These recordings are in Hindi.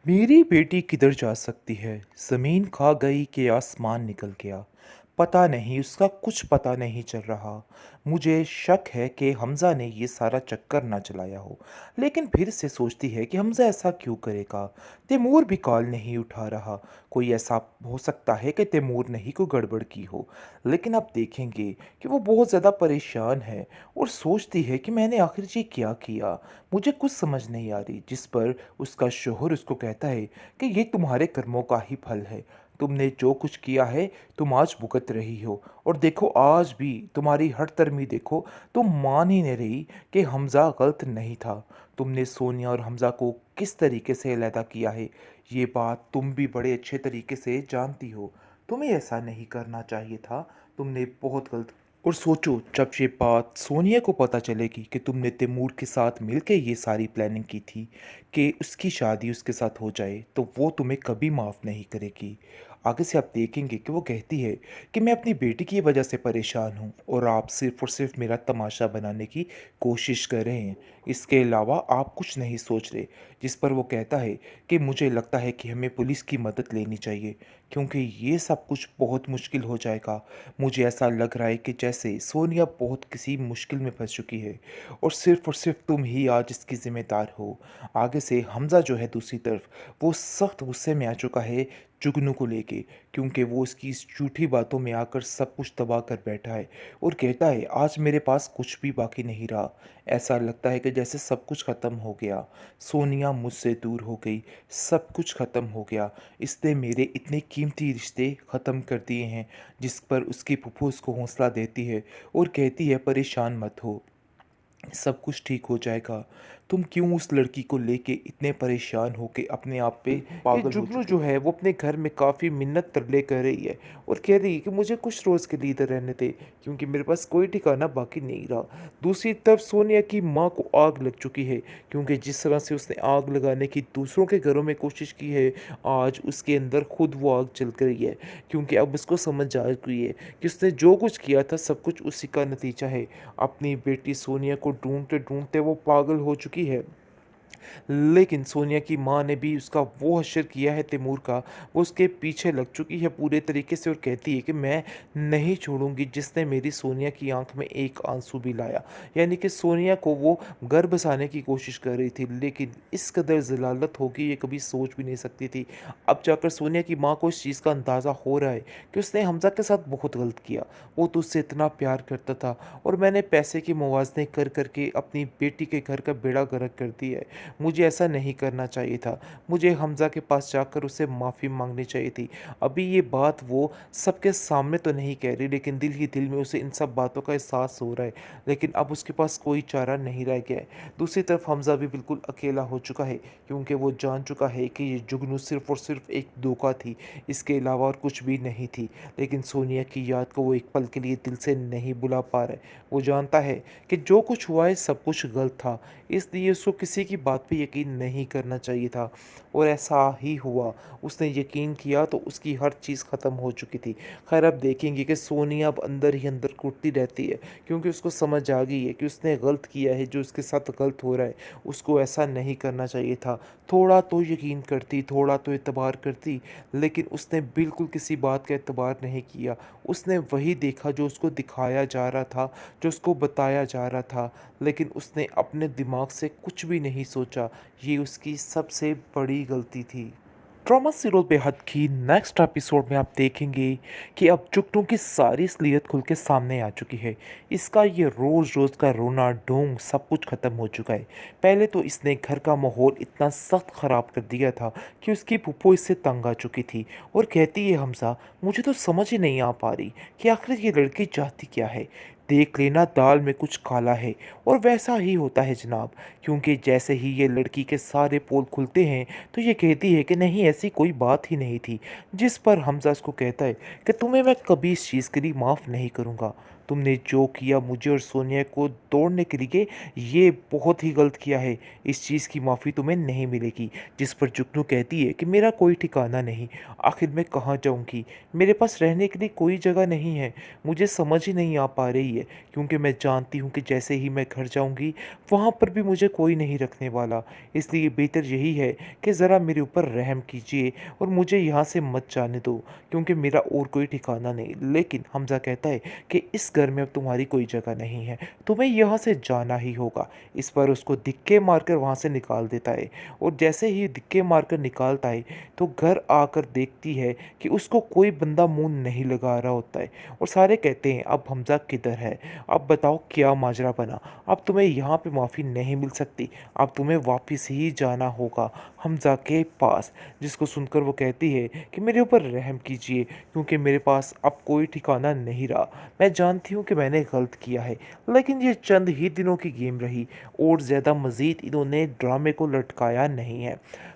मेरी बेटी किधर जा सकती है? ज़मीन खा गई कि आसमान निकल गया? पता नहीं, उसका कुछ पता नहीं चल रहा। मुझे शक है कि हमज़ा ने ये सारा चक्कर ना चलाया हो। लेकिन फिर से सोचती है कि हमज़ा ऐसा क्यों करेगा? तैमूर भी कॉल नहीं उठा रहा। कोई ऐसा हो सकता है कि तैमूर ने ही कोई गड़बड़ की हो। लेकिन अब देखेंगे कि वो बहुत ज़्यादा परेशान है और सोचती है कि मैंने आखिर ये क्या किया? मुझे कुछ समझ नहीं आ रही। जिस पर उसका शौहर उसको कहता है कि ये तुम्हारे कर्मों का ही फल है। तुमने जो कुछ किया है तुम आज भुगत रही हो। और देखो आज भी तुम्हारी हठधर्मी देखो, तुम मान ही नहीं रही कि हमज़ा गलत नहीं था। तुमने सोनिया और हमज़ा को किस तरीके से अलहदा किया है, ये बात तुम भी बड़े अच्छे तरीके से जानती हो। तुम्हें ऐसा नहीं करना चाहिए था। तुमने बहुत गलत। और सोचो, जब ये बात सोनिया को पता चलेगी कि तुमने तैमूर के साथ मिलकर ये सारी प्लानिंग की थी कि उसकी शादी उसके साथ हो जाए, तो वो तुम्हें कभी माफ़ नहीं करेगी। आगे से आप देखेंगे कि वो कहती है कि मैं अपनी बेटी की वजह से परेशान हूँ और आप सिर्फ़ और सिर्फ़ मेरा तमाशा बनाने की कोशिश कर रहे हैं। इसके अलावा आप कुछ नहीं सोच रहे। जिस पर वो कहता है कि मुझे लगता है कि हमें पुलिस की मदद लेनी चाहिए, क्योंकि ये सब कुछ बहुत मुश्किल हो जाएगा। मुझे ऐसा लग रहा है कि जैसे सोनिया बहुत किसी मुश्किल में फंस चुकी है और सिर्फ तुम ही आज इसकी ज़िम्मेदार हो। आगे से हमज़ा जो है दूसरी तरफ, वो सख्त गुस्से में आ चुका है जुगनू को लेके, क्योंकि वो उसकी इस झूठी बातों में आकर सब कुछ तबाह कर बैठा है और कहता है आज मेरे पास कुछ भी बाकी नहीं रहा। ऐसा लगता है कि जैसे सब कुछ ख़त्म हो गया। सोनिया मुझसे दूर हो गई, सब कुछ ख़त्म हो गया। इसने मेरे इतने कीमती रिश्ते ख़त्म कर दिए हैं। जिस पर उसकी फूफो उसको हौसला देती है और कहती है परेशान मत हो, सब कुछ ठीक हो जाएगा। तुम क्यों उस लड़की को लेके इतने परेशान हो के अपने आप पे कि पागल हो जुगनू चुके जो हो। है वो अपने घर में काफ़ी मिन्नत तरले कर रही है और कह रही है कि मुझे कुछ रोज़ के लिए इधर रहने दे, क्योंकि मेरे पास कोई ठिकाना बाकी नहीं रहा। दूसरी तरफ सोनिया की माँ को आग लग चुकी है, क्योंकि जिस तरह से उसने आग लगाने की दूसरों के घरों में कोशिश की है, आज उसके अंदर खुद वो आग जल गई है। क्योंकि अब उसको समझ आ गई है कि उसने जो कुछ किया था सब कुछ उसी का नतीजा है। अपनी बेटी सोनिया को ढूंढते ढूंढते वो पागल हो चुकी है। लेकिन सोनिया की माँ ने भी उसका वो हश्र किया है तैमूर का, वो उसके पीछे लग चुकी है पूरे तरीके से और कहती है कि मैं नहीं छोड़ूंगी जिसने मेरी सोनिया की आंख में एक आंसू भी लाया। यानी कि सोनिया को वो घर बसाने की कोशिश कर रही थी, लेकिन इस कदर ज़लालत होगी ये कभी सोच भी नहीं सकती थी। अब जाकर सोनिया की माँ को इस चीज़ का अंदाज़ा हो रहा है कि उसने हमज़ा के साथ बहुत गलत किया। वो तो उससे इतना प्यार करता था और मैंने पैसे के मुवाज़ने कर करके अपनी बेटी के घर का बेड़ा गर्क कर दिया है। मुझे ऐसा नहीं करना चाहिए था। मुझे हमज़ा के पास जाकर उससे माफ़ी माँगनी चाहिए थी। अभी ये बात वो सबके सामने तो नहीं कह रही, लेकिन दिल ही दिल में उसे इन सब बातों का एहसास हो रहा है। लेकिन अब उसके पास कोई चारा नहीं रह गया है। दूसरी तरफ हमज़ा भी बिल्कुल अकेला हो चुका है, क्योंकि वो जान चुका है कि ये जुगनू सिर्फ़ और सिर्फ़ एक धोखा थी, इसके अलावा और कुछ भी नहीं थी। लेकिन सोनिया की याद को वो एक पल के लिए दिल से नहीं भुला पा रहा है। वो जानता है कि जो कुछ हुआ है सब कुछ गलत था, इसलिए उसको किसी की बात पे यकीन नहीं करना चाहिए था और ऐसा ही हुआ। उसने यकीन किया तो उसकी हर चीज़ ख़त्म हो चुकी थी। खैर अब देखेंगे कि सोनिया अब अंदर ही अंदर कुटती रहती है, क्योंकि उसको समझ आ गई है कि उसने गलत किया है। जो उसके साथ गलत हो रहा है उसको ऐसा नहीं करना चाहिए था। थोड़ा तो यकीन करती, थोड़ा तो एतबार करती, लेकिन उसने बिल्कुल किसी बात का एतबार नहीं किया। उसने वही देखा जो उसको दिखाया जा रहा था, जो उसको बताया जा रहा था, लेकिन उसने अपने दिमाग से कुछ भी नहीं सोचा। ये उसकी सबसे बड़ी गलती थी। ड्रामा सीरियल बेहद की नेक्स्ट एपिसोड में आप देखेंगे कि अब जुगनू की सारी असलियत खुल के सामने आ चुकी है। इसका ये रोज़ रोज़ का रोना ढोंग सब कुछ ख़त्म हो चुका है। पहले तो इसने घर का माहौल इतना सख्त ख़राब कर दिया था कि उसकी फूफो इससे तंग आ चुकी थी और कहती है हमसा, मुझे तो समझ ही नहीं आ पा रही कि आखिर ये लड़की चाहती क्या है। देख लेना, दाल में कुछ काला है। और वैसा ही होता है जनाब, क्योंकि जैसे ही ये लड़की के सारे पोल खुलते हैं तो ये कहती है कि नहीं, ऐसी कोई बात ही नहीं थी। जिस पर हमज़ा उसको कहता है कि तुम्हें मैं कभी इस चीज़ के लिए माफ़ नहीं करूँगा। तुमने जो किया मुझे और सोनिया को तोड़ने के लिए, ये बहुत ही गलत किया है। इस चीज़ की माफ़ी तुम्हें नहीं मिलेगी। जिस पर जुगनू कहती है कि मेरा कोई ठिकाना नहीं, आखिर मैं कहाँ जाऊँगी? मेरे पास रहने के लिए कोई जगह नहीं है। मुझे समझ ही नहीं आ पा रही है, क्योंकि मैं जानती हूँ कि जैसे ही मैं घर जाऊँगी, वहाँ पर भी मुझे कोई नहीं रखने वाला। इसलिए बेहतर यही है कि ज़रा मेरे ऊपर रहम कीजिए और मुझे यहाँ से मत जाने दो, क्योंकि मेरा और कोई ठिकाना नहीं। लेकिन हमज़ा कहता है कि इस घर में अब तुम्हारी कोई जगह नहीं है, तुम्हें यहाँ से जाना ही होगा। इस पर उसको धिक्के मारकर वहाँ से निकाल देता है, और जैसे ही धिक्के मारकर निकालता है तो घर आकर देखती है कि उसको कोई बंदा मुँह नहीं लगा रहा होता है। और सारे कहते हैं अब हमज़ा किधर है? अब बताओ क्या माजरा बना? अब तुम्हें यहाँ पे माफ़ी नहीं मिल सकती, अब तुम्हें वापस ही जाना होगा हमज़ा के पास। जिसको सुनकर वो कहती है कि मेरे ऊपर रहम कीजिए, क्योंकि मेरे पास अब कोई ठिकाना नहीं रहा। मैं जानती हूँ कि मैंने गलत किया है, लेकिन ये चंद ही दिनों की गेम रही, और ज़्यादा मज़ीद इन्होंने ड्रामे को लटकाया नहीं है।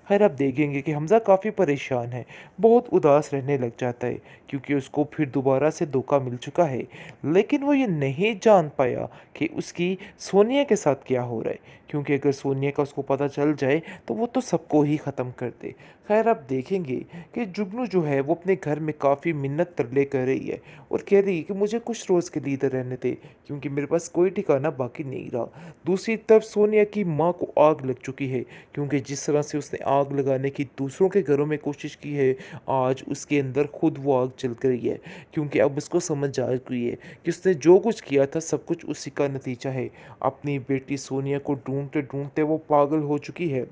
खैर, अब देखेंगे कि हमज़ा काफ़ी परेशान है, बहुत उदास रहने लग जाता है, क्योंकि उसको फिर दोबारा से धोखा मिल चुका है। लेकिन वो ये नहीं जान पाया कि उसकी सोनिया के साथ क्या हो रहा है, क्योंकि अगर सोनिया का उसको पता चल जाए तो वो तो सबको ही ख़त्म कर दे। खैर, आप देखेंगे कि जुगनू जो है वो अपने घर में काफ़ी मिन्नत तरले कर रही है, और कह रही है कि मुझे कुछ रोज़ के लिए इधर रहने दे, क्योंकि मेरे पास कोई ठिकाना बाकी नहीं रहा। दूसरी तरफ सोनिया की माँ को आग लग चुकी है, क्योंकि जिस तरह से उसने आग लगाने की दूसरों के घरों में कोशिश की है, आज उसके अंदर खुद वो आग जल गई है। क्योंकि अब उसको समझ आ गई है कि उसने जो कुछ किया था सब कुछ उसी का नतीजा है। अपनी बेटी सोनिया को ढूंढते ढूंढते वो पागल हो चुकी है।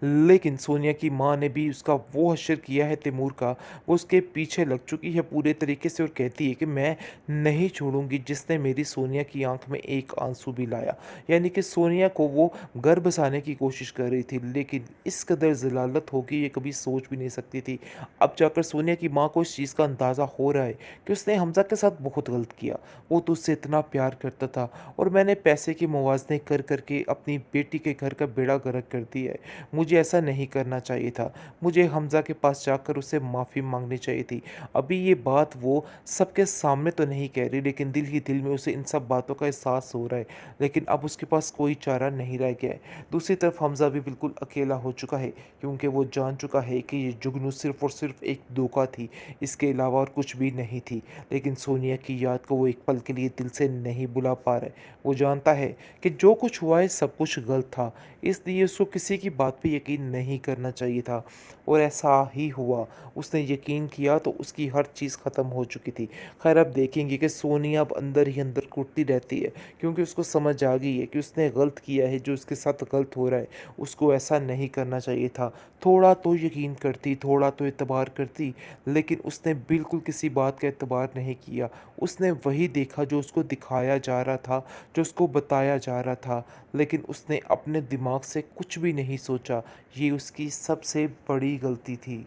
लेकिन सोनिया की माँ ने भी उसका वो हश्र किया है तैमूर का, वो उसके पीछे लग चुकी है पूरे तरीके से, और कहती है कि मैं नहीं छोड़ूंगी जिसने मेरी सोनिया की आंख में एक आंसू भी लाया। यानी कि सोनिया को वो घर बसाने की कोशिश कर रही थी, लेकिन इस कदर ज़लालत होगी ये कभी सोच भी नहीं सकती थी। अब जाकर सोनिया की माँ को इस चीज़ का अंदाज़ा हो रहा है कि उसने हमज़ा के साथ बहुत गलत किया। वो तो उससे इतना प्यार करता था, और मैंने पैसे के मुवाज़ने कर करके अपनी बेटी के घर का बेड़ा गर्क कर दिया है। मुझे ऐसा नहीं करना चाहिए था। मुझे हमज़ा के पास जाकर उससे माफ़ी माँगनी चाहिए थी। अभी ये बात वो सबके सामने तो नहीं कह रही, लेकिन दिल ही दिल में उसे इन सब बातों का एहसास हो रहा है। लेकिन अब उसके पास कोई चारा नहीं रह गया है। दूसरी तरफ हमज़ा भी बिल्कुल अकेला हो चुका है, क्योंकि वो जान चुका है कि ये जुगनू सिर्फ़ और सिर्फ़ एक धोखा थी, इसके अलावा और कुछ भी नहीं थी। लेकिन सोनिया की याद को वो एक पल के लिए दिल से नहीं भुला पा रहा है। वो जानता है कि जो कुछ हुआ है सब कुछ गलत था, इसलिए उसको किसी की बात पे यकीन नहीं करना चाहिए था, और ऐसा ही हुआ। उसने यकीन किया तो उसकी हर चीज़ ख़त्म हो चुकी थी। खैर, अब देखेंगे कि सोनिया अब अंदर ही अंदर कुटती रहती है, क्योंकि उसको समझ आ गई है कि उसने गलत किया है, जो उसके साथ गलत हो रहा है उसको ऐसा नहीं करना चाहिए था। थोड़ा तो यकीन करती, थोड़ा तो एतबार करती, लेकिन उसने बिल्कुल किसी बात का एतबार नहीं किया। उसने वही देखा जो उसको दिखाया जा रहा था, जो उसको बताया जा रहा था, लेकिन उसने अपने दिमाग से कुछ भी नहीं सोचा। ये उसकी सबसे बड़ी गलती थी।